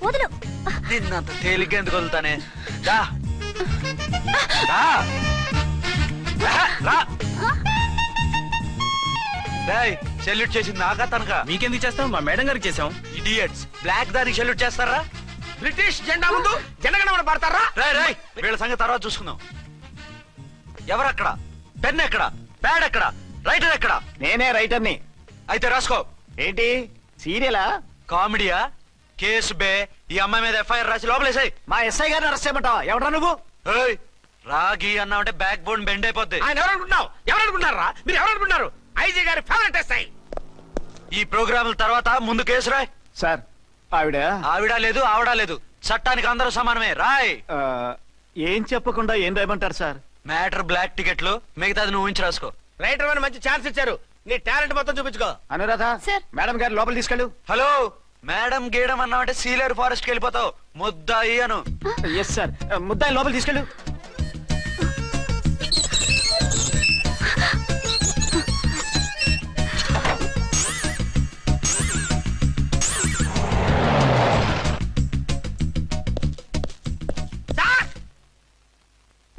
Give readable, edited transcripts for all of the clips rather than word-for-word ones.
వదులు. నిన్నంత తేలిగ్గా ఎందుకు వదులుతానే? సెల్యూట్ చేసింది నాకా తనకా? మీకెందుకు చేస్తాం? మా మేడం గారికి చేసాం. ఇడియట్స్, బ్లాక్ దానికి సెల్యూట్ చేస్తారా? బ్రిటిష్ జెండా ముందు జనగణమన పడతారా? రాయ్ వీళ్ళ సంగతి తర్వాత చూసుకుందాం. ఎవరక్కడ? పెన్ ఎక్కడ? ప్యాడ్ ఎక్కడ? రైటర్ ఎక్కడ? నేనే రైటర్ని. అయితే రాసుకో. ఏంటి సీరియలా? కామెడీయా? కేసు బే. ఈ అమ్మాయి మీద ఎఫ్ఐఆర్ రాసి లోపలేసాయి. మా ఎస్ఐ గారిని అరెస్ట్ చేయమంటావా? ఎవరా నువ్వు? రాగి అన్నావంటే బ్యాక్ బోన్ బెండ్ అయిపోద్ది. ఆయన ఎవరనుకుంటున్నావు? ఎవరనుకుంటున్నారా మీరు? ఎవరనుకుంటున్నారు? ఐజీ గారి ఫేవరెట్ ఎస్ఐ. ఈ ప్రోగ్రాముల తర్వాత ముందు కేసు రాయ్. సార్ ఆవిడ లేదు, ఆవిడ లేదు. చట్టానికి అందరూ సమానమే. రాయ్. ఏం చెప్పకుండా ఏం రాయమంటారు సార్? మ్యాటర్ బ్లాక్ టికెట్లు, మిగతాది నువ్వు ఊహించి రాసుకో. రైటర్ అని మంచి ఛాన్స్ ఇచ్చారు. నీ టాలెంట్ మొత్తం చూపించుకో. అనురాధ సార్, మేడం గారు లోపల తీసుకెళ్ళు. హలో, మేడం గీయడం అన్నావంటే సీలేరు ఫారెస్ట్ కి వెళ్ళిపోతావు. ముద్దాయి అను. ఎస్ సార్, ముద్దాయి లోపల తీసుకెళ్ళు.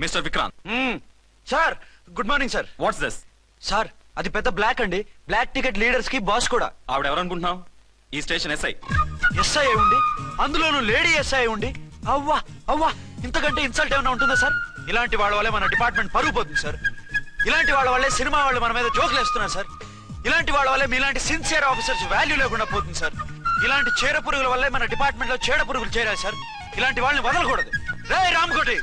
Mister Vikrant. Sir, good morning sir. What's this? Sir, అది పెద్ద బ్లాక్ అండి. బ్లాక్ టికెట్ లీడర్స్ కి బాస్ కూడా. ఆవిడ ఎవరనుకుంటున్నావు? ఈ స్టేషన్ ఎస్ఐ. ఎస్ఐ ఉండి, అందులోనూ లేడీ ఎస్ఐ ఉండి, అవ్వా అవ్వా, ఇంతకంటే ఇన్సల్ట్ ఏమైనా ఉంటుందా సార్? ఇలాంటి వాళ్ళ వల్లే మన డిపార్ట్మెంట్ పరుగు పోతుంది సార్. ఇలాంటి వాళ్ళ వల్లే సినిమా వాళ్ళు మన మీద జోకులు వేస్తున్నారు సార్. ఇలాంటి వాళ్ళ వల్లే మీలాంటి సిన్సియర్ ఆఫీసర్స్ వాల్యూ లేకుండా పోతుంది సార్. ఇలాంటి చీడ పురుగుల వల్లే మన డిపార్ట్మెంట్ లో చీడ పురుగులు చేరాయి సార్. ఇలాంటి వాళ్ళని వదలకూడదు. రే రామకోటి,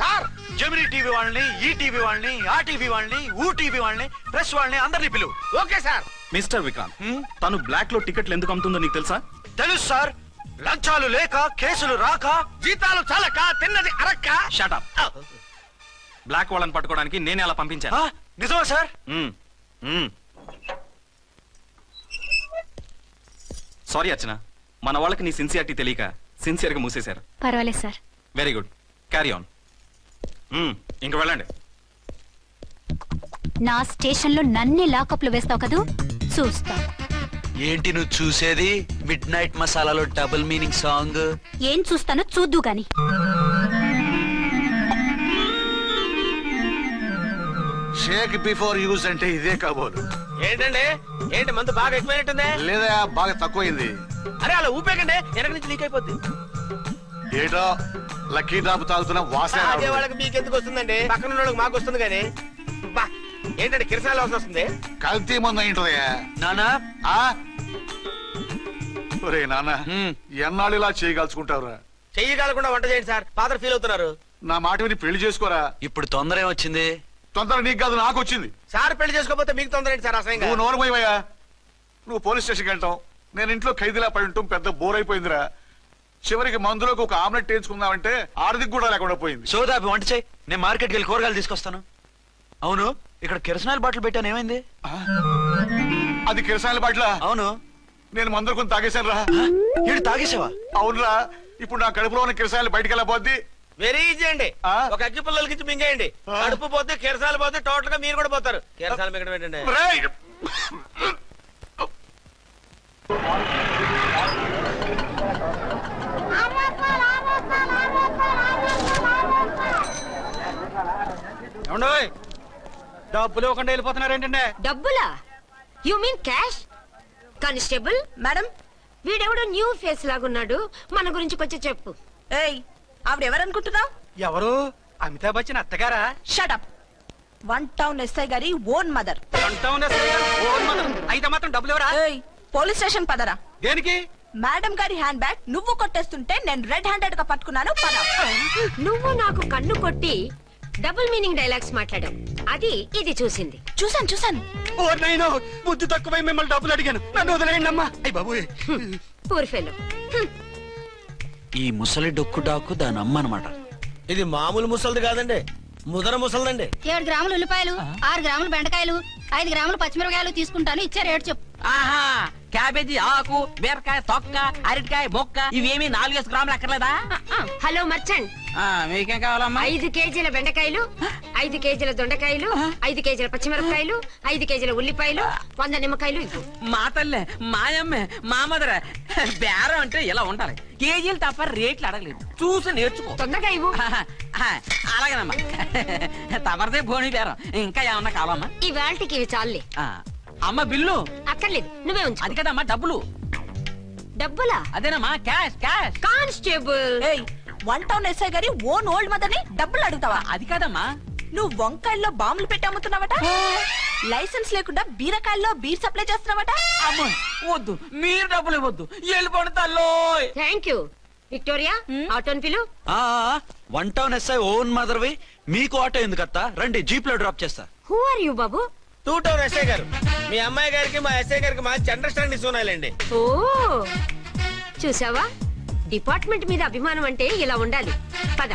జమినీ టీవీ వాళ్ళని, ఈ టీవీ వాళ్ళని, ఆ టీవీ వాళ్ళని, ఊ టీవీ వాళ్ళని, ప్రెస్ వాళ్ళని అందరినీ పిలువు. Okay sir. మిస్టర్ విక్రాంత్, తను బ్లాక్ లో టికెట్లు ఎందుకు అమ్ముతుందో నీకు తెలుసా? తెలుసు సార్. లంచాలు లేక, కేసులు రాక, జీతాలు చాలక, తిన్నది అరక్క. Shut up. బ్లాక్ వాళ్ళని పట్టుకోవడానికి నేనే అలా పంపించాను. నిజమా సార్? సారీ అర్చన, మన వాళ్ళకి నీ సిన్సియారిటీ తెలియక సిన్సియర్ గా మూసేశారు. పర్వాలేదు sir. Very good, carry on. ఇంక వెళ్ళండి. నా స్టేషన్ లో నన్నే లాకప్ లో వేస్తావు కదూ, చూస్తా. ఏంటి నువ్వు చూసేది? మిడ్ నైట్ మసాలాలో డబుల్ మీనింగ్ సాంగ్. ఏం చూస్తానో చూద్దు గాని. షేక్ బిఫోర్ యూజ్ అంటే ఇదే కాబోలు. ఏంటండి, ఏంటి మందు బాగా ఎక్కువైనట్టుందే? లేదా బాగా తక్కువైంది. అరే అలా ఊపేకండి, వెనక నుంచి లీక్ అయిపోద్ది. ఏటో లక్కీ డ్రాప్ తాగుతున్న వాసన. అదే వాళ్ళకి మీకెందుకు వస్తుందండి? పక్కన వాళ్ళకి మాకు వస్తుంది కానీ. ఏంటంటే కిరసాల వాసన వస్తుంది. కల్తీ మందు అయింటదయ్యా. నానా, ఒరే నాన్న, ఎన్నాళ్ళు ఇలా చేయగలుచుకుంటావురా? చెయ్యగలకుండా వంట చేయండి సార్, ఫాదర్ ఫీల్ అవుతున్నారు. నా మాట విని పెళ్లి చేసుకోరా. ఇప్పుడు తొందర ఏమొచ్చింది? తొందర నీకు కాదు, నాకు వచ్చింది. సార్ పెళ్లి చేసుకోకపోతే మీకు తొందర ఏంటి సార్? అసలు నువ్వు నోరు పోయివయ్యా. నువ్వు పోలీస్ స్టేషన్కి వెళ్తాం, నేను ఇంట్లో ఖైదీలా పడి ఉంటాం. పెద్ద బోర్ అయిపోయిందిరా. చివరికి మందులోకి ఒక ఆమ్లెట్ వేయించుకుందామంటే ఆర్థిక కూడా లేకుండా పోయింది. సోదాపి వంట చేయి, నేను మార్కెట్కి వెళ్ళి కూరగాయలు తీసుకొస్తాను. అవును, ఇక్కడ కిరసనాయిల్ బాటిల్ పెట్టాను, ఏమైంది? అది కిరసాయిల బాటిల్? అవును. నేను మందులు కొని తాగేశాను రా. ఇటు తాగేసావా? అవునురా. ఇప్పుడు నా కడుపులో ఉన్న కిరసాయిలు బయటికి వెళ్ళబోద్ది. వెరీ ఈజీ అండి. ఒక అగ్గి పుల్లలకి ఇచ్చి మింగేయండి. కడుపు పోతే కిరసాలు పోతే టోటల్ గా మీరు కూడా పోతారు. కిరసాలు మింగడం ఏంటండి? డబ్బులు ఇవ్వకుండా వెళ్ళిపోతున్నారు ఏంటంటే? డబ్బులా? You mean cash? Constable madam, వీడెవడో న్యూ ఫేస్ లాగున్నాడు, మన గురించి కొంచెం చెప్పు. ఏయ్, ఆవిడెవరనుకుంటున్నావు? ఎవరు? అమితాబ్ బచ్చన్ అత్తగారా? Shut up. 1 టౌన్ ఎస్ఐ గారి ఓన్ మదర్. అయితే మాత్రం డబ్బులు ఎవరా? ఏయ్, పోలీస్ స్టేషన్ పదరా. దేనికి? మేడం గారి హ్యాండ్ బ్యాగ్ నువ్వు కొట్టేస్తుంటే నేను రెడ్ హ్యాండెడ్ గా పట్టుకున్నాను. పద. నువ్వు నాకు కన్ను కొట్టి డబుల్ మీనింగ్ డైలాగ్స్ మాట్లాడావు, అది ఇది చూసింది. చూసాను. బుద్ధి తక్కువై మిమ్మల్ని డబ్బులు అడిగాను, నన్ను వదిలేయండి అమ్మా. అయ్య బాబోయ్, పూర్ ఫెలో. ఈ ముసలి డొక్కు డాకు దాని అమ్మ అనమాట. ఇది మామూలు ముసలిది కాదండి, ముదర ముసలిదండి. 7 గ్రాములు ఉల్లిపాయలు, 6 గ్రాములు బెండకాయలు, 5 గ్రాములు పచ్చిమిరపకాయలు తీసుకుంటాను. ఇచ్చే రేటు చెప్పు. ఆహా క్యాబేజీ ఆకు బీరకాయ తొక్క అరటికాయ బొక్క ఇవేమి 4 గ్రాములు అక్కర్లేదా? హలో మర్చండ్, మీకేం కావాలమ్మా? 5 కేజీల బెండకాయలు, 5 కేజీల దొండకాయలు, 5 కేజీల పచ్చిమిరపకాయలు, 5 కేజీల ఉల్లిపాయలు, 100 నిమ్మకాయలు ఇవ్వు. మా తల్లే మాయమ్మే మా మదర బేరం అంటే ఇలా ఉండాలి. కేజీలు తప్ప రేట్లు అడగలేదు, చూసి నేర్చుకో. తొందరగా ఇవ్వు. అలాగేనమ్మా. తమరిదే భోని బేరం. ఇంకా ఏమన్నా కావాలమ్మా? ఈ వేల్టికి ఇవి చాలులే. అమ్మ బిల్లు అక్కర్లేదు, నువ్వే ఉంచు. అది కదమ్మా డబ్బులు. డబ్బులా? అదేనమ్మా క్యాష్ క్యాష్. కానిస్టేబుల్, ఏయ్, 1 టౌన్ ఎస్ఐ గారి ఓన్ ఓల్డ్ మదర్ ని డబ్బులు అడుగుతావా? అది కాదమ్మా. నువ్వు వంకాయల్లో బాంబులు పెట్టి అమ్ముతున్నావట, లైసెన్స్ లేకుండా బీరకాయల్లో బీర్ సప్లై చేస్తున్నావట. అమ్మ వద్దు, మీరు డబ్బులు ఇవ్వద్దు, వెళ్ళిపోండి తల్లో. Thank you. విక్టోరియా, ఆటోన్ పిలు. 1 టౌన్ ఎస్ఐ ఓన్ మదర్వి, మీకు ఆటో ఎందుకత్తా? రండి, జీప్ లో డ్రాప్ చేస్తా. హూ ఆర్ యూ బాబు? 2 టౌన్ ఎస్ఐ గారు, మీ అమ్మాయి గారికి మా ఎస్ఐ గారికి మంచి అండర్స్టాండింగ్ ఉన్నాయండి. ఓ చూసావా, డిపార్ట్మెంట్ మీద అభిమానం అంటే ఇలా ఉండాలి. పద.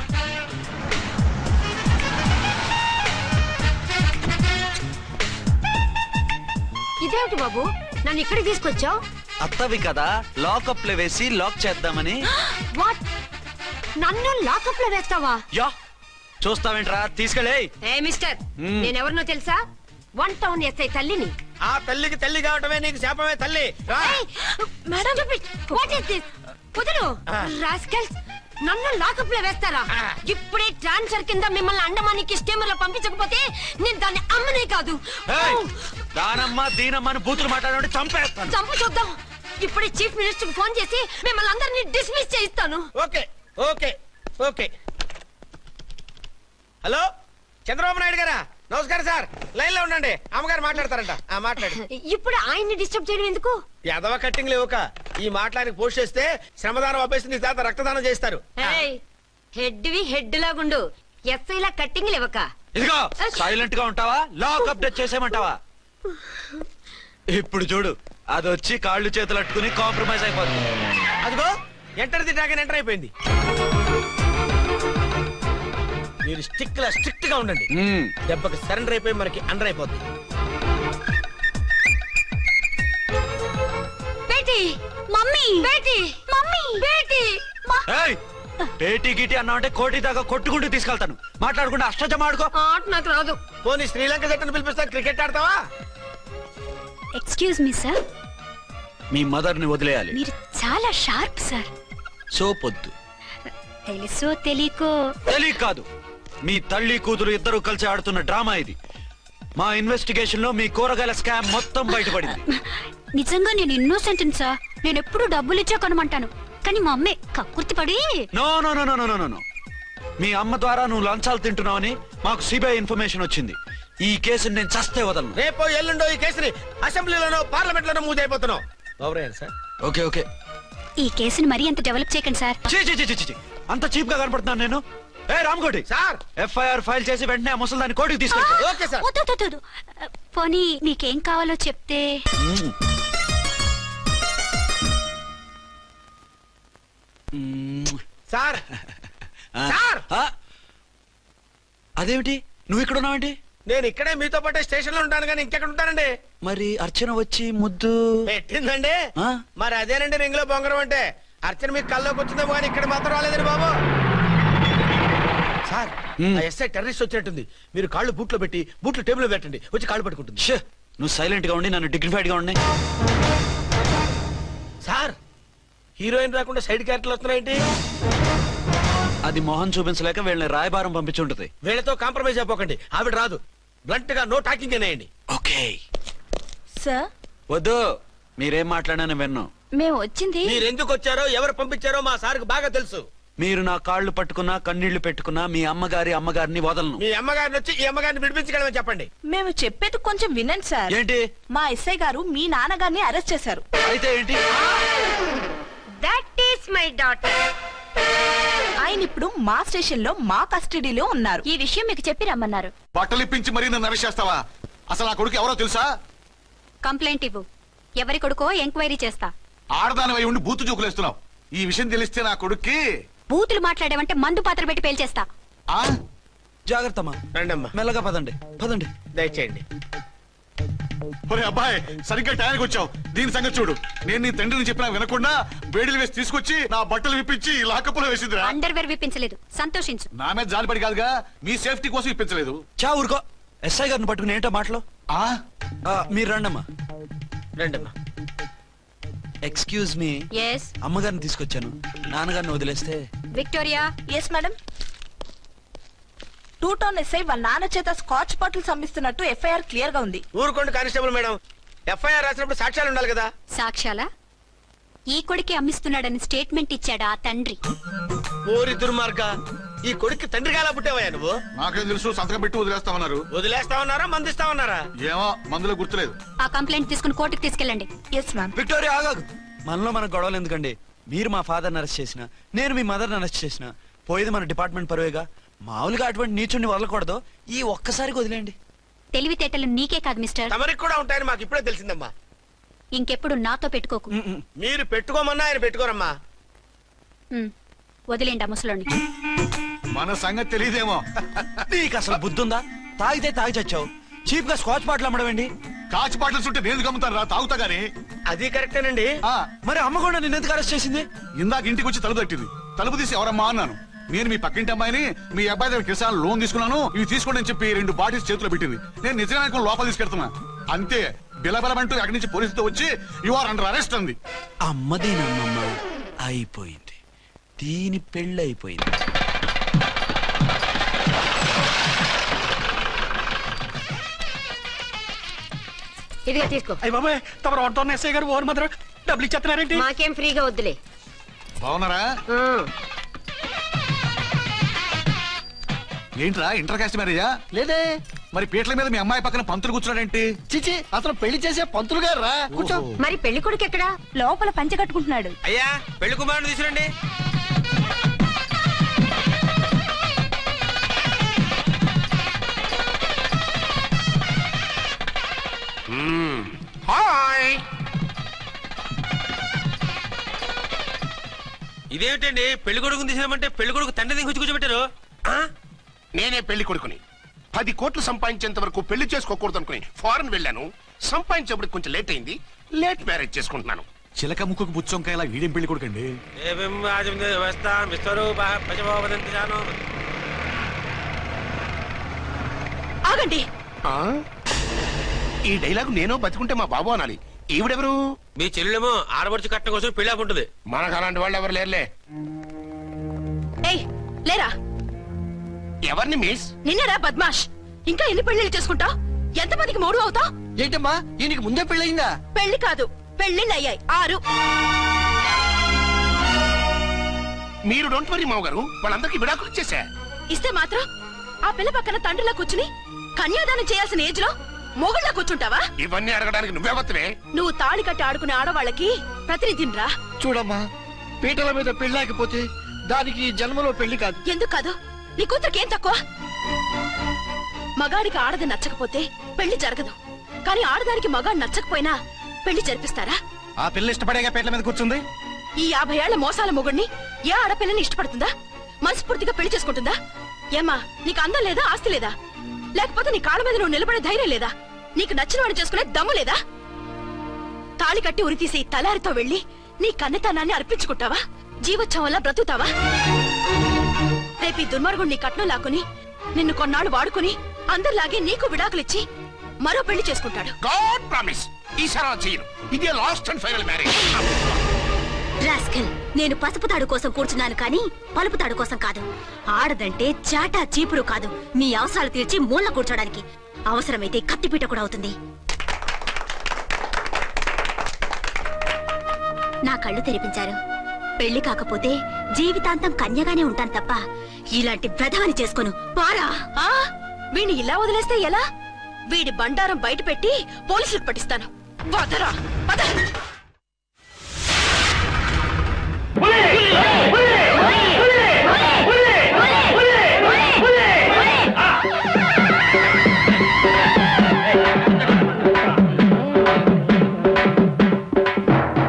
ఇదేమిటి బాబు, నన్ను ఇక్కడికి తీసుకొచ్చావు? అత్తవి కదా, లాకప్ లో వేసి లాక్ చేద్దామని. వాట్, నన్ను లాకప్ లో వేస్తావా? యా, చూస్తావేంట్రా, తీసుకెళ్ళే. ఏ మిస్టర్, నేనెవరినో తెలుసా? 1 టౌన్ ఎస్ఐ తల్లిని. ఆ తల్లికి తల్లి కావటమే నీకు శాపమే తల్లి. రా. Madam, what is this? వదలు రాస్కల్స్, నన్ను లాకప్ లో వేస్తారా? ఇప్పుడే ట్రాన్స్ఫర్ కింద మిమ్మల్ని అండమానికి స్టీమర్ లో పంపించకపోతే నేను దాన్ని అమ్మనే కాదు. దానమ్మ దీనమ్మ అని బూతులు మాట్లాడే చంపేస్తాను. చంపు చూద్దాం. ఇప్పుడే చీఫ్ మినిస్టర్ ఫోన్ చేసి మిమ్మల్ని అందరినీ డిస్మిస్ చేయిస్తాను. Okay okay okay. Hello, Chandrababu Naidu గారా? నమస్కారం సార్, లైన్ లో ఉండండి, అమ్మగారు మాట్లాడతారంట. మాట్లాడు. ఇప్పుడు ఆయన్ని డిస్టర్బ్ చేయడం ఎందుకు? ఎదవ కట్టింగ్ లేవుక ఈ మాట్లాడికి పోస్ట్ చేస్తే శ్రమదానం అభ్యసించి తర్వాత రక్తదానం చేస్తారు. హెడ్ వి హెడ్ లాగుండు, ఎస్ఐ లా కట్టింగ్ లేవక. ఇదిగో సైలెంట్ గా ఉంటావా, లాక్ అప్డేట్ చేసేయమంటావా? ఇప్పుడు చూడు, అది వచ్చి కాళ్ళు చేతులు అట్టుకుని కాంప్రమైజ్ అయిపోతుంది. అదిగో ఎంటర్ ది డ్రాగన్ ఎంటర్ అయిపోయింది. మీరు స్ట్రిక్ట్ గా ఉండండి, దెబ్బకి సరెండర్ అయిపోయి మనకి అండర్ అయిపోద్ది. బేటీ, మమ్మీ, బేటీ, మమ్మీ, బేటీ. పేటీ గిటి అన్నావంటే కోటి దాకా కొట్టుకుంటూ తీసుకెళ్తాను. మాట్లాడకుండా అష్టజమ ఆడుకో. ఆట నాకు రాదు. పోనీ శ్రీలంక జట్టును పిలిపిస్తా, క్రికెట్ ఆడతావా? ఎక్స్క్యూజ్ మీ సార్, మీ మదర్ ని వదిలేయాలి. మీరు చాలా షార్ప్ సార్. సోపొద్దు. తెలుసో తెలియకో. తెలియ కాదు, మీ తల్లి కూతురు ఇద్దరు కలిసి ఆడుతున్న డ్రామా ఇది. మా ఇన్వెస్టిగేషన్ లో మీ కూరగాయల స్కామ్ మొత్తం బయటపడింది. నిజంగా నేను ఇన్నోసెంట్ సార్. నేను ఎప్పుడు డబ్బులు ఇచ్చా కొనమంటాను, కానీ మా అమ్మే కక్కుర్తి పడి. No no no no no no, మీ అమ్మ ద్వారా నువ్వు లంచాలు తింటున్నావని మాకు సిబిఐ ఇన్ఫర్మేషన్ వచ్చింది. ఈ కేసుని నేను చస్తే వదలను. రేపో ఎల్లుండో ఈ కేసుని అసెంబ్లీలోనో పార్లమెంట్ లోనో మూవ్ అయిపోతున్నావు. సార్ ఓకే ఓకే, ఈ కేసుని మరీ అంత డెవలప్ చేయకండి సార్. అంత చీప్ గా కనపడుతున్నాను నేను? ఏ రామ్కోటి సార్, ఎఫ్ఐఆర్ ఫైల్ చేసి వెంటనే ఆ ముసలిదాన్ని కోర్టుకి తీసుకెళ్ళి. Okay sir. వద్దు, పోనీ మీకేం కావాలో చెప్తే. సార్ సార్, అదేమిటి నువ్వు ఇక్కడ ఉన్నావేంటి? నేను ఇక్కడే మీతో పాటే స్టేషన్ లో ఉంటాను, కానీ ఇంకెక్కడ ఉంటానండి? మరి అర్చన వచ్చి ముద్దు పెట్టిందండి. మరి అదేనండి రింగ్ లో బొంగరం అంటే. అర్చన మీకు కల్లోకి వచ్చిందేమో కానీ ఇక్కడ మాత్రం రాలేదండి బాబు. సార్, ఎస్ఐ టెర్రరిస్ట్ వచ్చినట్టుంది. మీరు కాళ్ళు బూట్లో పెట్టి బూట్లు టేబుల్ పెట్టండి, వచ్చి కాళ్ళు పట్టుకుంటుంది. నువ్వు సైలెంట్ గా ఉండి నన్ను డిగ్నిఫైడ్ గా ఉండి. సార్, హీరోయిన్ రాకుండా సైడ్ క్యారెక్టర్లు వస్తున్నాయేంటి? అది మొహం చూపించలేక వీళ్ళని రాయబారం పంపించుంటది. వీళ్ళతో కాంప్రమైజ్ అయిపోకండి, ఆవిడ రాదు. బ్లంట్ గా నో టాకింగ్ అనేయండి. ఓకే సార్, వద్దు, మీరేం మాట్లాడానని విన్నాం. మేము వచ్చింది. మీరు ఎందుకు వచ్చారో ఎవరు పంపించారో మా సార్కి బాగా తెలుసు. మీరు నా కాళ్ళు పట్టుకున్నా కన్నీళ్లు పెట్టుకున్నా మీ అమ్మగారిని వదలను. మీ అమ్మగారిని వచ్చి ఈ అమ్మగారిని విడిపించగలమని చెప్పండి. మేము చెప్పేది కొంచెం వినండి సార్. ఏంటి? మా ఎస్ఐ గారు మీ నాన్నగారిని అరెస్ట్ చేశారు. అయితే ఏంటి? That is my daughter. ఆయన ఇప్పుడు మా స్టేషన్ లో మా కస్టడీలో ఉన్నారు. ఈ విషయం మీకు చెప్పి రమ్మన్నారు. బట్టలు ఇప్పించి మరీ నన్ను అరెస్ట్ చేస్తావా? అసలు నా కొడుకు ఎవరో తెలుసా? కంప్లైంట్ ఇవ్వు, ఎవరి కొడుకో ఎంక్వైరీ చేస్తా. ఆడదానివై ఉండి బూతు చూకులేస్తున్నావు. ఈ విషయం తెలిస్తే నా కొడుక్కి. బూతులు మాట్లాడేవంటే మందు పాత్ర పెట్టి పేల్చేస్తా. జాగ్రత్తమ్మా, రండమ్మా, మెల్లగా పదండి. దయచేయండి. ఒరే అబ్బాయి సరిగ్గా టయానికి వచ్చావు. దీని సంగతి చూడు. నేను నీ తండ్రిని చెప్పినా వినకుండా వేడిలు వేసి తీసుకొచ్చి నా బట్టలు విప్పించి లాకప్పులో వేసిందిరా. అండర్వేర్ విప్పించలేదు, సంతోషించు. నా మీద జాలిపడి కాదుగా, మీ సేఫ్టీ కోసం ఇప్పించలేదు. చా ఊరుకో. ఎస్ఐ గారిని పట్టుకుని ఏంటో మాటలు. ఆ మీరు రండమ్మా. రండమ్మా. Excuse me. ఎస్ అమ్మగారిని తీసుకొచ్చాను. నాన్నగారిని వదిలేస్తే. Victoria. Yes madam. 2 town SI వాళ్ళ నాన్న చేత స్కాచ్ బాటిల్స్ అమ్మిస్తున్నట్టు ఎఫ్ఐఆర్ క్లియర్ గా ఉంది. ఊరుకోండి కానిస్టేబుల్ మేడం. ఎఫ్ఐఆర్ రాసినప్పుడు సాక్ష్యాలు ఉండాలి కదా. సాక్ష్యాలా? ఈ కొడుకే అమ్మిస్తున్నాడని స్టేట్మెంట్ ఇచ్చాడా ఆ తండ్రి? ఓరి దుర్మార్గ, ఈ కొడుక్కి తండ్రిగా ఎలా పుట్టావయ్యా నువ్వు? నాకేం తెలుసు, సంతకం పెట్టి వదిలేస్తామన్నారు. వదిలేస్తామన్నారా మందిస్తామన్నారా? ఏమో మందులో గుర్తులేదు. ఆ కంప్లైంట్ తీసుకుని కోర్టుకు తీసుకెళ్ళండి. Yes ma'am. విక్టోరియా ఆగాగు. మనలో మన గొడవలు ఎందుకండి? మీరు మా ఫాదర్ని అరెస్ట్ చేసిన, నేను మీ మదర్ని అరెస్ట్ చేసిన, పోయేది మన డిపార్ట్మెంట్ పరువేగా. మామూలుగా అటువంటి నీచుడిని వదలకూడదు. ఈ ఒక్కసారికి వదిలేండి. తెలివితేటలు నీకే కాదు మిస్టర్, తమరికి కూడా ఉంటాయని మాకు ఇప్పుడే తెలిసిందమ్మా. ఇంకెప్పుడు నాతో పెట్టుకోకు. మీరు పెట్టుకోమన్నా ఆయన పెట్టుకోరమ్మా. వదిలేండి ఆ ముసలోని. మన సంగతి తెలియదేమో. నీకు అసలు బుద్ధుందా? తాగితే తాగి చచ్చావు. చీప్ గా స్కాచ్ బాటిల్ అమ్మడమేంటి? కాచి బాటిల్స్ ఉంటే నేను గమ్ముతాను రా, తాగుతా గానీ. అది కరెక్టేనండి. మరి అమ్మ కూడా నిన్ను ఎందుకు అరెస్ట్ చేసింది? ఇందాక ఇంటికి వచ్చి తలుపు తట్టింది. తలుపు తీసి ఎవరమ్మా అన్నాను. నేను మీ పక్కింటి అమ్మాయిని, మీ అబ్బాయి దగ్గర కిసాన్ లోన్ తీసుకున్నాను, ఇవి తీసుకోండి అని చెప్పి 2 బాటిల్స్ చేతిలో పెట్టింది. నేను నిజంగా లోపల తీసుకెళ్తున్నా. అంతే, బిలబలమంటూ అక్కడి నుంచి పోలీసుతో వచ్చి యు ఆర్ అండర్ అరెస్ట్ అంది. అమ్మదేనమ్మమ్మ అయిపోయింది. దీని పెళ్ళి అయిపోయింది. ఇదిగా తీసుకో. అయ్యి బాబాయ్, తమరు వంట ఎస్ఐ గారు ఓన్ మాత్రం డబ్బులు ఇచ్చేస్తున్నారేంటి? మాకేం ఫ్రీగా వద్దులే. బాగున్నారా? ఏంట్రా ఇంటర్ కాస్ట్ మ్యారేజా? లేదే. మరి పీటల మీద మీ అమ్మాయి పక్కన పంతులు కూర్చున్నాడేంటి? చిచి, అతను పెళ్లి చేసే పంతులు గారు రా. కూర్చో. మరి పెళ్లి కొడుకు ఎక్కడా? లోపల పంచె కట్టుకుంటున్నాడు. అయ్యా, పెళ్లి కుమారుని తీసుకురండి. హాయ్. ఇదేమిటండి, పెళ్లి కొడుకుని తీసినామంటే పెళ్లి కొడుకు తండ్రి దిగి కూర్చోబెట్టారు. నేనే పెళ్లి కొడుకుని. 10 కోట్లు సంపాదించేంత వరకు పెళ్లి చేసుకోకూడదు అనుకుని ఫారెన్ వెళ్ళాను. సంపాదించేప్పుడు కొంచెం లేట్ అయింది. లేట్ మ్యారేజ్ చేసుకుంటున్నాను. చిలక ముక్కుకు బుచ్చొంకాయలా వీడేం పెళ్లి కొడుకండి? ఆగండి. ఈ డైలాగ్ నేను బతుకుంటే మా బాబు అనాలి. ఈవిడెవరు? మీ చెల్లెమో ఆడబడుచు కట్టడం కోసం పెళ్లి ఆకుంటుంది. మనకు అలాంటి వాళ్ళు ఎవరు లేరులే. ఏయ్ లేరా. ఎవరిని మిస్? నిన్నరా బద్మాష్. ఇంకా ఎన్ని పెళ్లిళ్ళు చేసుకుంటావు? ఎంతమందికి మూడు అవుతావు? ఏంటమ్మా, ఈయనకి ముందే పెళ్ళయిందా? పెళ్లి కాదు, పెళ్లిళ్ళు అయ్యాయి 6. మీరు డోంట్ వరీ మావ గారు, వాళ్ళందరికీ విడాకులు ఇచ్చేసా. ఇస్తే మాత్రం ఆ పిల్ల పక్కన తండ్రిలా కూర్చుని కన్యాదానం చేయాల్సిన ఏజ్ లో మొగుళ్ళ కూర్చుంటావా? ఇవన్నీ అడగడానికి నువ్వెవత్తవే? నువ్వు తాళి కట్టి ఆడుకునే ఆడవాళ్ళకి ప్రతినిధిరా. చూడమ్మా, పీటల మీద పెళ్ళాకపోతే దానికి ఈ జన్మలో పెళ్లి కాదు. ఎందుకు కాదు? నీ కూతురికేం తక్కువ? మగాడికి ఆడది నచ్చకపోతే పెళ్లి జరగదు. కానీ ఆడదానికి మగాడు నచ్చకపోయినా పెళ్లి జరిపిస్తారా? ఆ పిల్ల ఇష్టపడేగా పీటల మీద కూర్చుంది. ఈ 50 ఏళ్ల మోసాల మొగుడిని ఏ ఆడపిల్లని ఇష్టపడుతుందా? మనస్ఫూర్తిగా పెళ్లి చేసుకుంటుందా? ఏమ్మా, నీకు అందం లేదా, ఆస్తి లేదా? లేకపోతే నీ కాళ్ళ మీద నువ్వు నిలబడే ధైర్యం లేదా? నీకు నచ్చిన వాడిని చేసుకునే దమ్ము లేదా? తాళి కట్టి ఉరితీసి తలారితో వెళ్లి నీ కన్నెతనాన్ని అర్పించుకుంటావా? జీవోత్సవంలా బ్రతుకుతావా? రేపు ఈ దుర్మార్గుడు నీ కట్నం లాక్కుని నిన్ను కొన్నాళ్ళు వాడుకుని అందరిలాగే నీకు విడాకులిచ్చి మరో పెళ్లి చేసుకుంటాడు. గాడ్ ప్రామిస్, ఈసారి చేయను. ఇదే last and final marriage. Rascal, నేను పసుపు తాడు కోసం కూర్చున్నాను కానీ పలుపు తాడు కోసం కాదు. ఆడదంటే చాటా చీపురు కాదు, నీ అవసరాలు తీర్చి మూల కూర్చోడానికి. అవసరమైతే కత్తిపీట కూడా అవుతుంది. నా కళ్ళు తెరిపించారు. పెళ్లి కాకపోతే జీవితాంతం కన్యగానే ఉంటాను తప్ప ఇలాంటి బ్రధవని చేసుకోను. పారా. వీణ్ణి ఇలా వదిలేస్తే ఎలా? వీడి బండారం బయట పెట్టి పోలీసులకు పట్టిస్తాను. వదరా, వద.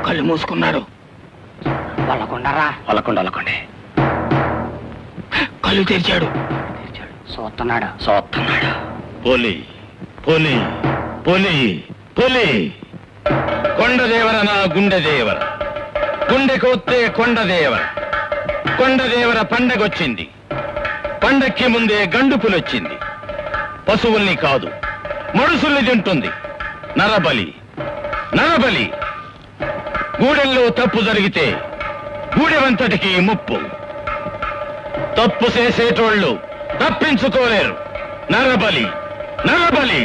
కళ్ళు మూసుకున్నాడు. వాళ్ళకుండే కళ్ళు తెరిచాడు. చూస్తున్నాడు. పోలీ పోలీ పోలీ పులి కొండదేవర నా గుండెదేవర, గుండె కోత్తే కొండదేవర. కొండదేవర పండగొచ్చింది, పండక్కి ముందే గండు పులొచ్చింది. పశువుల్ని కాదు మనుషుల్ని తింటుంది నరబలి, నరబలి. గూడెల్లో తప్పు జరిగితే గూడెవంతటికి ముప్పు. తప్పు చేసేటోళ్ళు తప్పించుకోలేరు. నరబలి, నరబలి.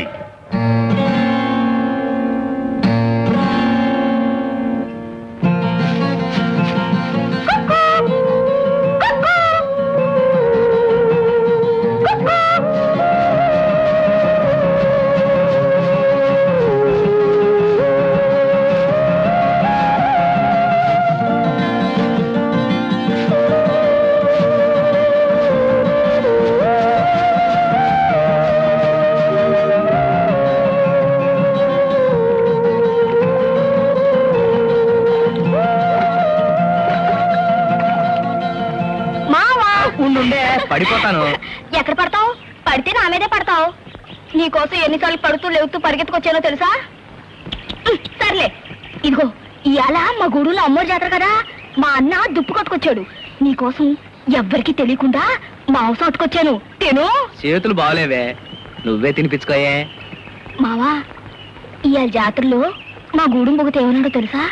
పడిపోతాను. ఎక్కడ పడతావు? పడితే నా మీదే పడతావు. నీకోసం ఎన్నిసార్లు పడుతూ లేవుతూ పరిగెత్తుకొచ్చానో తెలుసా? సర్లే, ఇదిగో ఇవాళ మా గూడూలో అమ్మోరు జాతర కదా, మా అన్న దుప్పు కొట్టుకొచ్చాడు. నీకోసం ఎవ్వరికి తెలియకుండా మాంసం అట్టుకొచ్చాను. తిను. చేతులు బాగలేవే, నువ్వే తినిపించుకోయే. మావా, ఇవాళ జాతరలో మా గూడెం బొగత ఏమన్నాడో తెలుసా?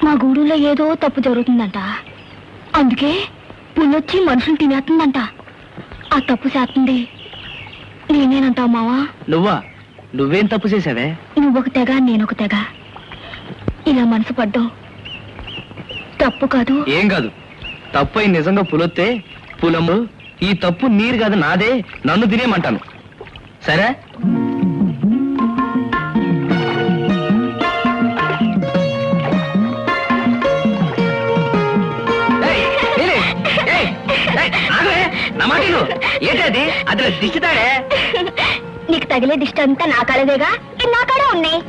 మా గూడూలో ఏదో తప్పు జరుగుతుందంట, అందుకే పుల్లొచ్చి మనుషులు తినేస్తుందంట. ఆ తప్పు చేస్తుంది నేనేనంటావు మావా? నువ్వా? నువ్వేం తప్పు చేసావే? నువ్వొక తెగ నేనొక తెగ, ఇలా మనసు పడ్డావు తప్పు కాదు. ఏం కాదు, తప్పు అయి నిజంగా పులొత్తే పులము, ఈ తప్పు నీరు కాదు నాదే, నన్ను తినేయమంటాను. సరే? ఏంటది? అదిలో దిష్టితాడే. నీకు తగిలే దిష్టి అంతా నా కాడదేగా, నా కాడే ఉన్నాయి.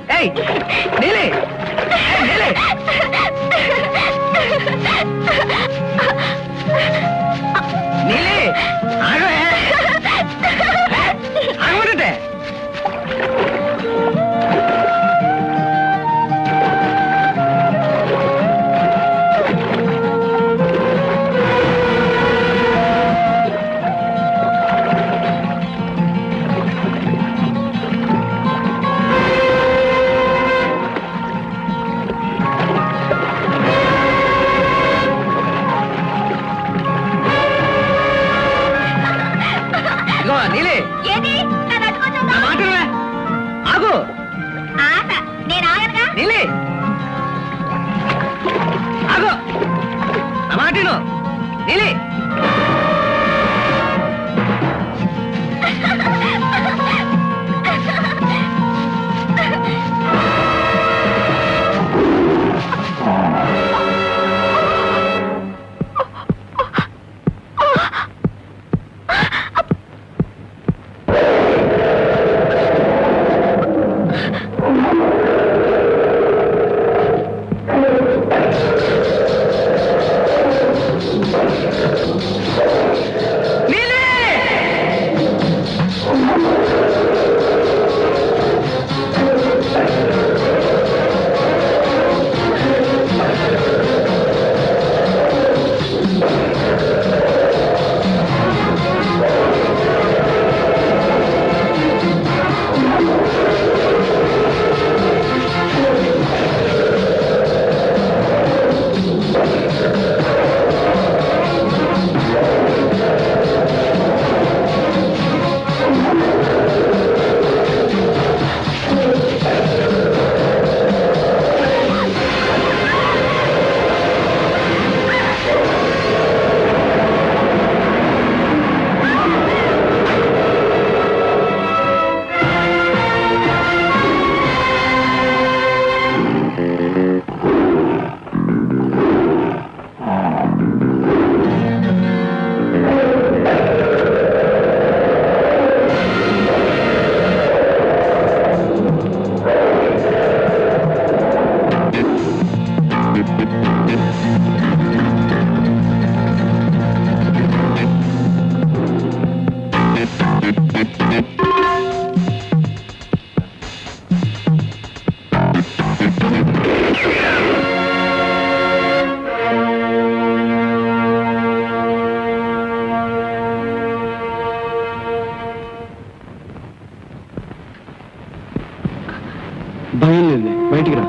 భయం లేదు, బయటికి రా.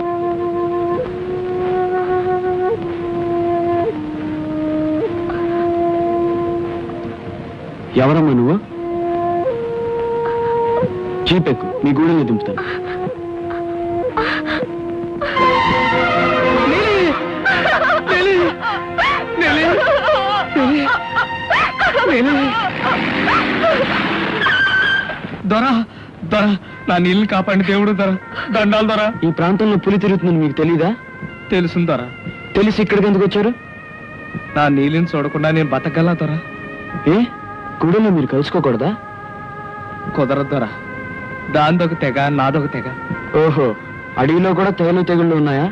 ఎవరమ్మా నువ్వు? చీపెక్కు, నీ గూడెల్లో దింపుతాను. దొరా దొరా, నా నీళ్ళని కాపాడి దేవుడు దొరా, దండాలు దొరా. ఈ ప్రాంతంలో పులి తిరుగుతుందని మీకు తెలీదా? తెలుసు దొరా. తెలిసి ఇక్కడికి ఎందుకు వచ్చారు? నా నీళ్ళని చూడకుండా నేను బతకగలా దొరా. ఏ గుడిలో మీరు కలుసుకోకూడదా? కుదరదు దొరా, దాందొక తెగ నాదొక తెగ. ఓహో, అడవిలో కూడా తెగుళ్ళు ఉన్నాయా?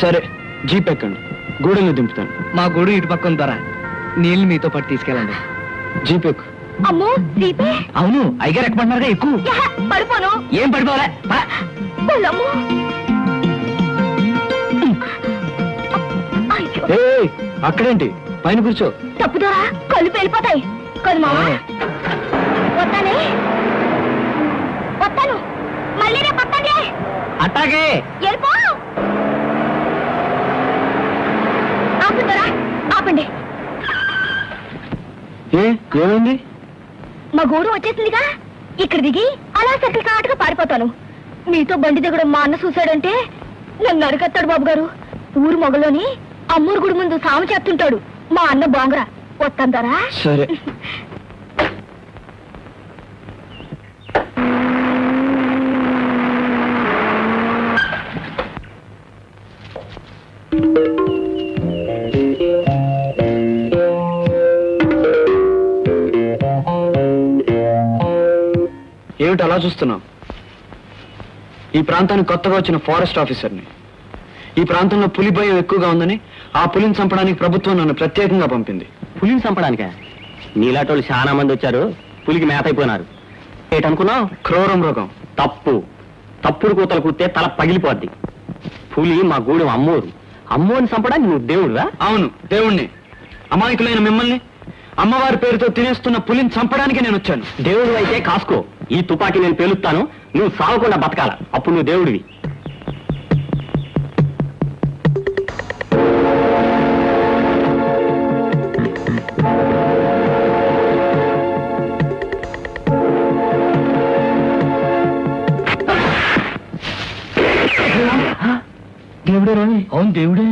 సరే, జీప్ ఎక్కండి, గూడెల్లో దింపుతాను. మా గూడు ఇటు పక్కన దొరా, నీళ్ళు మీతో పాటు తీసుకెళ్ళండి. జీప్ ఎక్కు. అమ్మో దీపే. అవును, అయ్యగారు ఎక్కమంటున్నారుగా, ఎక్కువ. పడిపోను. ఏం పడిపోలే. అక్కడేంటి, పైన కూర్చో. తప్పుదోరా, కళ్ళు పేలిపోతాయి కదా మావా. వస్తానే, వస్తాను, మళ్ళీ రేపు వస్తానే. అట్టాగే వెళ్ళిపో. ఆపుతారా, ఆపండి. ఏమైంది? మా గూడు వచ్చేసిందిగా, ఇక్కడ దిగి అలా సర్కిల్ కాటుగా పారిపోతాను. మీతో బండి దిగడం మా అన్న చూశాడంటే నన్ను అరికెత్తాడు బాబు గారు. ఊరు మొగలోని అమ్మూరు గుడి ముందు సాము చేస్తుంటాడు మా అన్న బాంగరా. వస్తాంటారా? సరే. ఏమిటి అలా చూస్తున్నావు? ఈ ప్రాంతానికి కొత్తగా వచ్చిన ఫారెస్ట్ ఆఫీసర్ని. ఈ ప్రాంతంలో పులి భయం ఎక్కువగా ఉందని ఆ పులిని చంపడానికి ప్రభుత్వం నన్ను ప్రత్యేకంగా పంపింది. పులిని చంపడానికా? నీలాటోళ్ళు చాలా మంది వచ్చారు, పులికి మేత అయిపోయినారు. ఏటనుకున్నావు? క్రూర మృగం. తప్పు. తప్పుడు కూతలు కూస్తే తల పగిలిపోద్ది. పులి మా గూడెం అమ్మోరు. అమ్మోని చంపడానికి నువ్వు దేవుడువా? అవును, దేవుణ్ణి. అమాయకులైన మిమ్మల్ని అమ్మవారి పేరుతో తినేస్తున్న పులిని చంపడానికి నేను వచ్చాను. దేవుడు అయితే కాసుకో. ఈ తుపాకీ నేను పేలుస్తాను, నువ్వు సావకుండా బతకాల. అప్పుడు నువ్వు దేవుడివి. దేవుడే రాని. అవును, దేవుడే.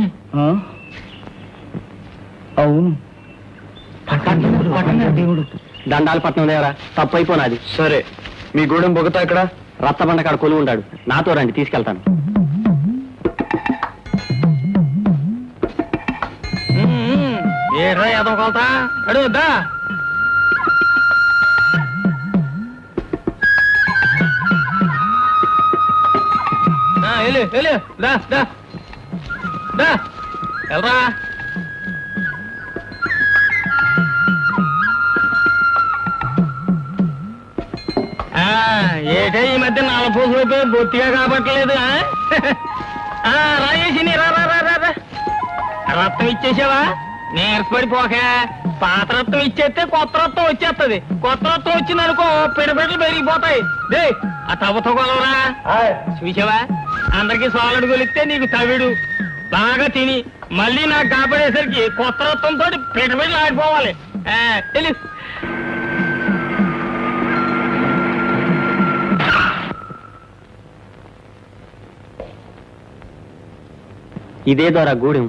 అవును, దేవుడు. దండాలు పట్నం దేవరా, తప్పు అయిపోనాది. సరే, మీ గూడెం బొగతా ఇక్కడ రత్తబండ కాడ కొలువు ఉంటాడు. నాతో రండి, తీసుకెళ్తాను. ఏడ్రా ఎదవకొలతా, అడుగుద్దా? వెళ్ళరా. ఏటే ఈ మధ్య నలపూసలు బొత్తిగా కాబట్టలేదు. రాయేసి రక్తం ఇచ్చేసావా? నీరసపడిపోక పాత రక్తం ఇచ్చేస్తే కొత్త రక్తం వచ్చేస్తుంది. కొత్త రక్తం వచ్చిందనుకో పిడపిడలు పెరిగిపోతాయి. దే ఆ తవ్వతో కొలవరా. చూసావా, అందరికి సాలడు కొలిస్తే నీకు తవిడు. బాగా తిని మళ్ళీ నాకు కాపాడేసరికి కొత్త రక్తంతో పిడపిడలు ఆడిపోవాలి. తెలు. ఇదే ద్వారా గూడెం.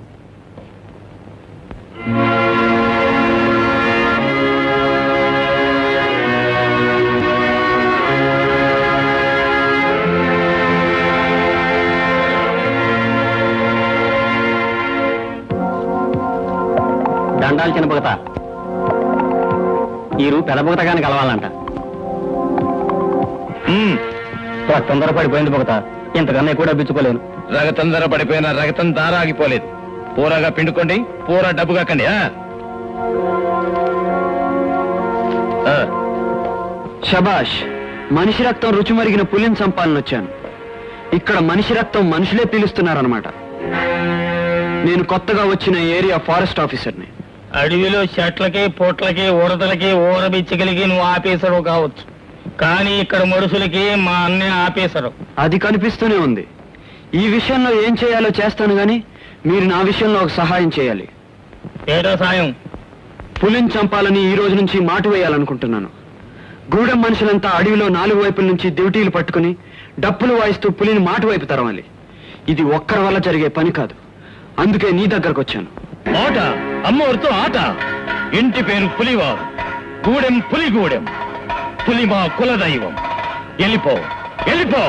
దండాలు చిన్న బొగత. ఈ రూ పెద్ద బొగతగానే కలవాలంట. తొందర పడిపోయింది బొగత, ఇంతకన్నా ఎక్కువ డబ్బిచ్చుకోలేను. రగతందర పడిపోయిన రగతం దార ఆగిపోలేదు. పూరగా పిండుకోండి, పూర డబ్బు కాకండి. శబాష్, మనిషి రక్తం రుచి మరిగిన పులిని చంపాలని వచ్చాను. ఇక్కడ మనిషి రక్తం మనుషులే పీలుస్తున్నారన్నమాట. నేను కొత్తగా వచ్చిన ఏరియా ఫారెస్ట్ ఆఫీసర్ని. అడవిలో చెట్లకి పొట్లకి ఉడతలకి ఊరబిచ్చగలిగి నువ్వు ఆఫీసరు కావచ్చు, కానీ ఇక్కడ మనుషులకి మా అన్నయ్య ఆపేశారు. అది కనిపిస్తూనే ఉంది. ఈ విషయంలో ఏం చేయాలో చేస్తాను గాని మీరు నా విషయంలో ఒక సహాయం చేయాలి. ఏదో సాయం? పులిని చంపాలని ఈ రోజు నుంచి మాట వేయాలనుకుంటున్నాను. గూడెం మనుషులంతా అడవిలో 4 వైపుల నుంచి డ్యూటీలు పట్టుకుని డప్పులు వాయిస్తూ పులిని మాట వైపు తరవాలి. ఇది ఒక్కరి వల్ల జరిగే పని కాదు. అందుకే నీ దగ్గరకు వచ్చాను. ఆట అమ్మవారితో ఆట. ఇంటి పేరు పులివారు, గూడెం పులిగూడెం. పులి మా కులదైవం. వెళ్ళిపో, వెళ్ళిపో.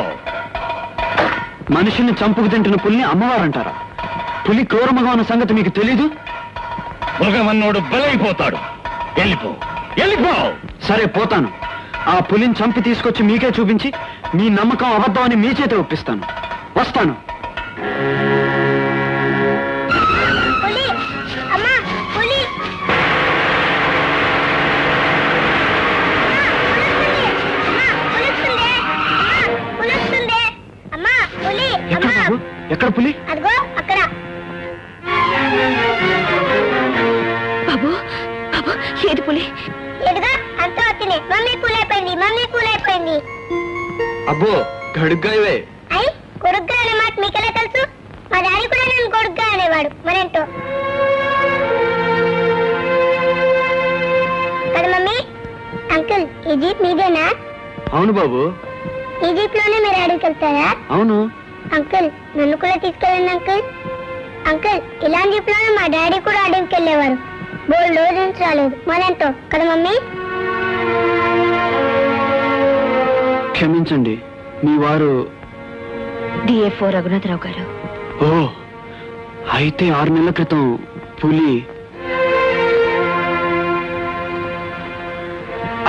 మనిషిని చంపుకు తింటున్న పులిని అమ్మవారంటారా? పులి క్రూరమగా ఉన్న సంగతి మీకు తెలీదు? మృగమన్నోడు బలైపోతాడు. వెళ్ళిపో, వెళ్ళిపో. సరే పోతాను. ఆ పులిని చంపి తీసుకొచ్చి మీకే చూపించి మీ నమ్మకం అబద్ధం అని మీ చేత ఒప్పిస్తాను. వస్తాను. ఎక్కడ బాబు? ఎక్కడ పులి? బాబు బాబు ఏది పులి? అబ్బో గడుగ్గా ఇవే. కొడుగ్గా అనే మాట మీకెలా తెలుసు? మా డాడీ కూడా నన్ను కొడుగ్గా అనేవాడు. మరేంటో కదా మమ్మీ. అంకుల్ ఈ జీప్ మీదేనా? అవును బాబు. ఈ జీప్ లోనే మీరు అడవికి వెళ్తారా? అవును. అంకుల్ నన్ను కూడా తీసుకెళ్ళండి అంకుల్. అంకుల్ ఇలాంటి జీప్ లోనే మా డాడీ కూడా అడవికి వెళ్ళేవారు. బోల్డ్ రోజు నుంచి రాలేదు. మరేంటో కదా మమ్మీ. క్షమించండి, మీ వారు డిఏ4 రఘునాథరావు గారు. ఓ అయితే 6 నెలల క్రితం పులి.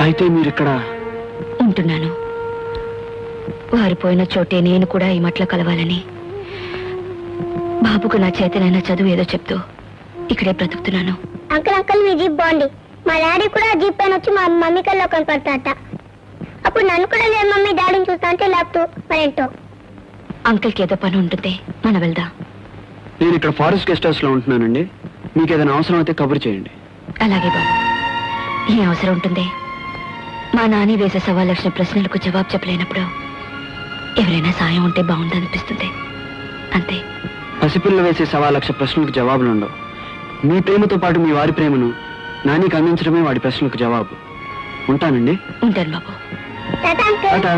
అయితే మీరిక్కడ ఉంటున్నాను. వారు పోయిన చోటే నేను కూడా ఈ మట్ల కలవాలని బాబుకు నా చేతనైనా చదువు ఏదో చెప్తూ ఇక్కడే బ్రతుకుతున్నాను. అంకుల్ అంకుల్ మీ జీప్ బాగుంది. మా డాడీ కూడా జీప్ పైన వచ్చి మా మమ్మీ కల్లో కనపడతాట. అప్పుడు నన్ను కూడా లేదు మమ్మీ డాడీని చూస్తా అంటే లేపుతూ. మరేంటో అంకుల్కి ఏదో పని ఉంటుంది, మనం వెళ్దాం. నేను ఇక్కడ ఫారెస్ట్ గెస్ట్ హౌస్ లో ఉంటున్నానండి. మీకు ఏదైనా అవసరం అయితే కబురు చేయండి. అలాగే బాబు. ఏ అవసరం ఉంటుంది? మా నాని వేసే 1,00,000 ప్రశ్నలకు జవాబు చెప్పలేనప్పుడు ఎవరైనా సాయం ఉంటే బాగుందనిపిస్తుంది, అంతే. పసిపిల్ల వేసే 1,00,000 ప్రశ్నలకు జవాబులు ఉండవు. మీ ప్రేమతో పాటు మీ వారి ప్రేమను నానికి అందించడమే వాడి ప్రశ్నలకు జవాబు. ఉంటానండి. ఉంటాను బాబు. టాటా.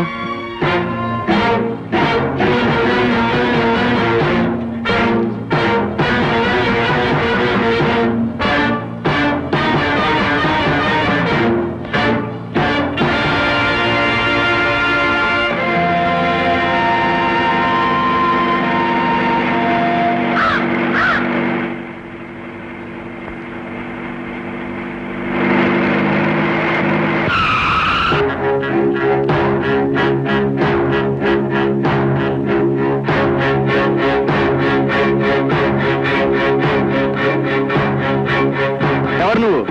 ఎవరు నువ్వు?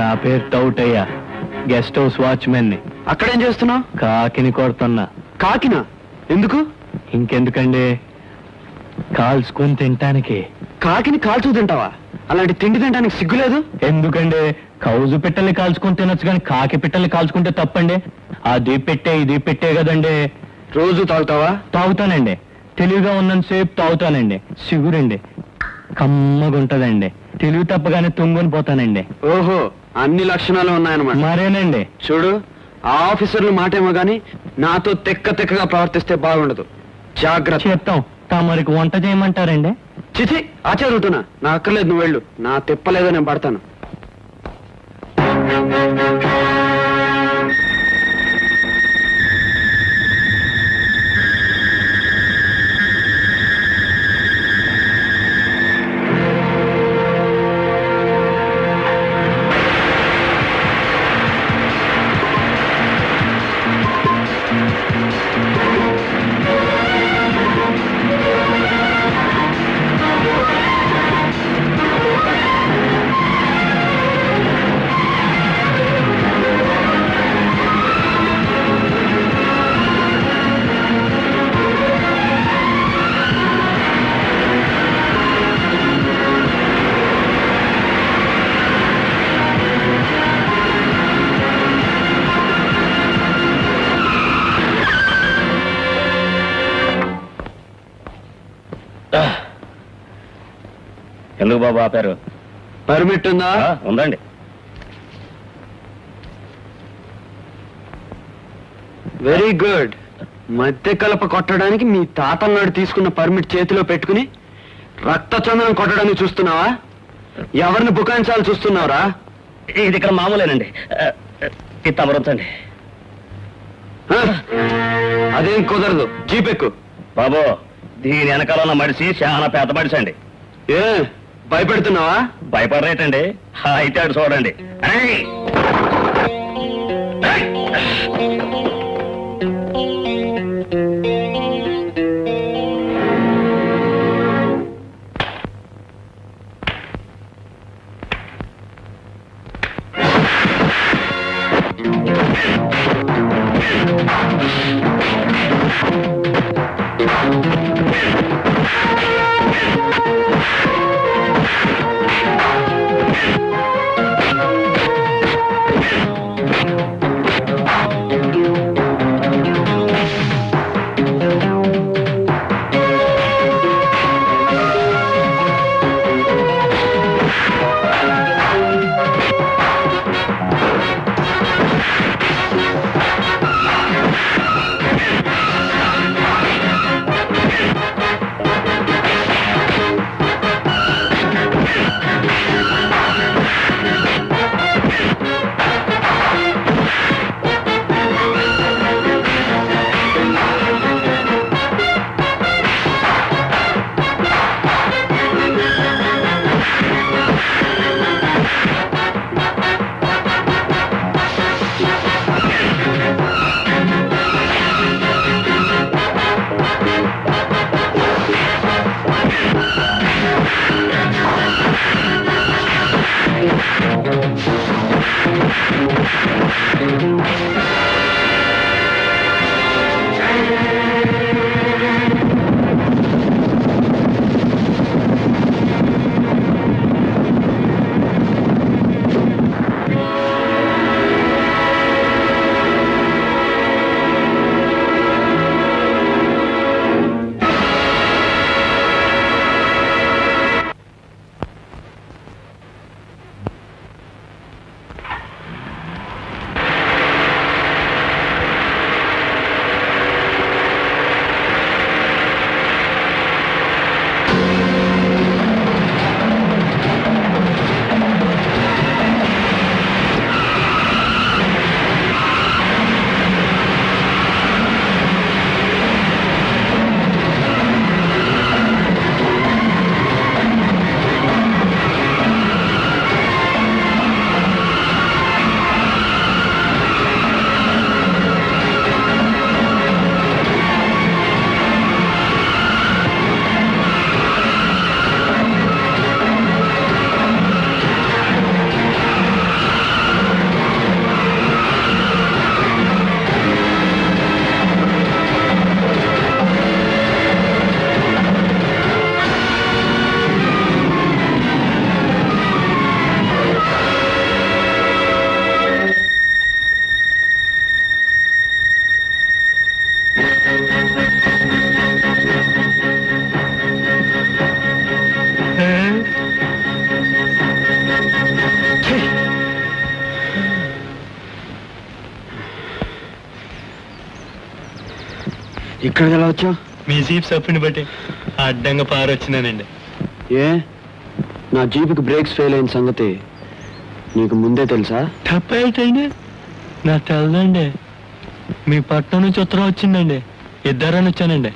నా పేరు టౌటయ్య, గెస్ట్ హౌస్ వాచ్మెన్ ని. అక్కడేం చేస్తున్నావు? కాకిని కొడుతున్నా. కాకినా? ఎందుకు? ఇంకెందుకండి, కాల్చుకొని తింటానికి. కాకిని కాల్చు తింటావా? అలాంటి తిండి తినడానికి సిగ్గులేదు? ఎందుకండి, కౌజు పిట్టల్ని కాల్చుకొని తినొచ్చు కానీ కాకి పిట్టల్ని కాల్చుకుంటే తప్పండి. అది పెట్టే ఇది పెట్టే కదండి. రోజు తాగుతావా? తాగుతానండి. తెలివిగా ఉన్నంతసేపు తాగుతానండి. సిగురండి, కమ్మగుంటదండి. తెలివి తప్పగానే తుంగుని పోతానండి. ఓహో, అన్ని లక్షణాలు ఉన్నాయన్నమాట. మరేనండి. చూడు, ఆ ఆఫీసర్లు మాటేమో గాని నాతో తెక్కగా ప్రవర్తిస్తే బాగుండదు. జాగ్రత్త. చెప్తాం. తమరికి వంట చేయమంటారండి? చిచి, ఆచారుతున్నా. నా అక్కర్లేదు, నువ్వు వెళ్ళు. నా తిప్పలేదో నేను పడతాను. ఎందుకు బాబు ఆపారు? పర్మిట్ ఉందా? ఉందండి. Very good. మధ్య కలప కొట్టడానికి మీ తాతన్నాడు తీసుకున్న పర్మిట్ చేతిలో పెట్టుకుని రక్త చందనం కొట్టడానికి చూస్తున్నావా? ఎవరిని బుకాయించాలి చూస్తున్నావురా? ఇది ఇక్కడ మామూలేనండి. ఇది తమరొచ్చండి. అదేం కుదరదు. జీపెక్కు. బాబు దీని వెనకాల ఉన్న మడిసి చాలా పెద్ద మడిసి అండి. ఏ భయపెడుతున్నావా? భయపడరేటండి. అయితే అటు చూడండి. ఇక్కడికి ఎలా వచ్చావు? మీ జీప్ సప్పుని బట్టి అడ్డంగా పారొచ్చినానండి. ఏ నా జీపుకి బ్రేక్స్ ఫెయిల్ అయిన సంగతి నీకు ముందే తెలుసా? తప్పేటండి నా తెలదండి. మీ పట్నం నుంచి ఉత్తరం వచ్చిందండి. ఇద్దరని వచ్చానండి.